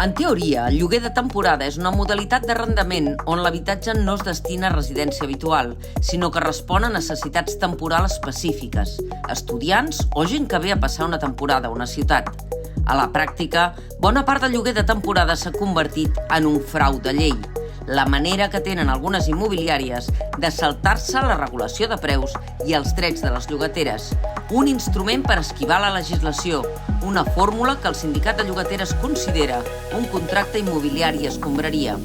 En teoria, el lloguer de temporada és una modalitat d'arrendament on l'habitatge no es destina a residència habitual, sinó que respon a necessitats temporals específiques, estudiants o gent que ve a passar una temporada a una ciutat. A la pràctica, bona part del lloguer de temporada s'ha convertit en un frau de llei, la manera que tenen algunes immobiliàries de saltar-se la regulació de preus i els drets de les llogateres, un instrument per esquivar la legislació, una fórmula que el sindicat de llogateres considera un contracte immobiliari escombraria.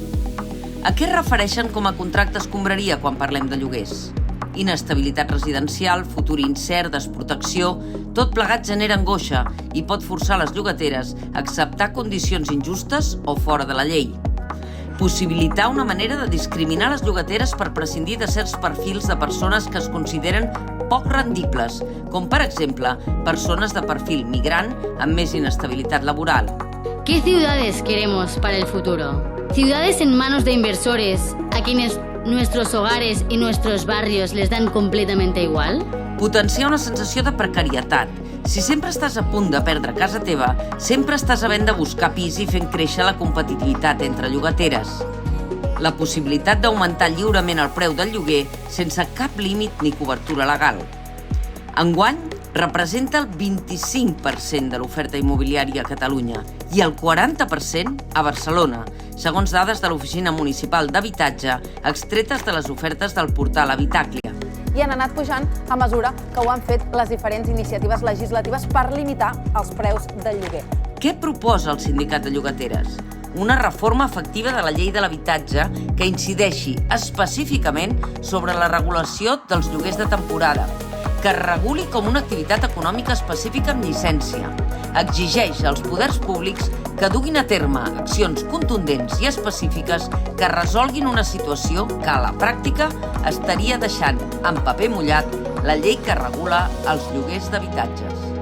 A què es refereixen com a contracte escombraria quan parlem de lloguers? Inestabilitat residencial, futur incert, desprotecció, tot plegat genera angoixa i pot forçar les llogateres a acceptar condicions injustes o fora de la llei. Possibilitar una manera de discriminar les llogateres per prescindir de certs perfils de persones que es consideren poc rendibles, com per exemple persones de perfil migrant amb més inestabilitat laboral. ¿Qué ciudades queremos para el futuro? ¿Ciudades en manos de inversores a quienes nuestros hogares y nuestros barrios les dan completamente igual? Potenciar una sensació de precarietat. Si sempre estàs a punt de perdre casa teva, sempre estàs havent de buscar pis i fent créixer la competitivitat entre llogateres. La possibilitat d'augmentar lliurement el preu del lloguer sense cap límit ni cobertura legal. Enguany, representa el 25% de l'oferta immobiliària a Catalunya i el 40% a Barcelona, segons dades de l'Oficina Municipal d'Habitatge extretes de les ofertes del portal Habitaclia. I han anat pujant a mesura que ho han fet les diferents iniciatives legislatives per limitar els preus del lloguer. Què proposa el sindicat de llogateres? Una reforma efectiva de la llei de l'habitatge que incideixi específicament sobre la regulació dels lloguers de temporada, que es reguli com una activitat econòmica específica amb llicència, exigeix als poders públics que duguin a terme accions contundents i específiques que resolguin una situació que a la pràctica estaria deixant en paper mullat la llei que regula els lloguers d'habitatges.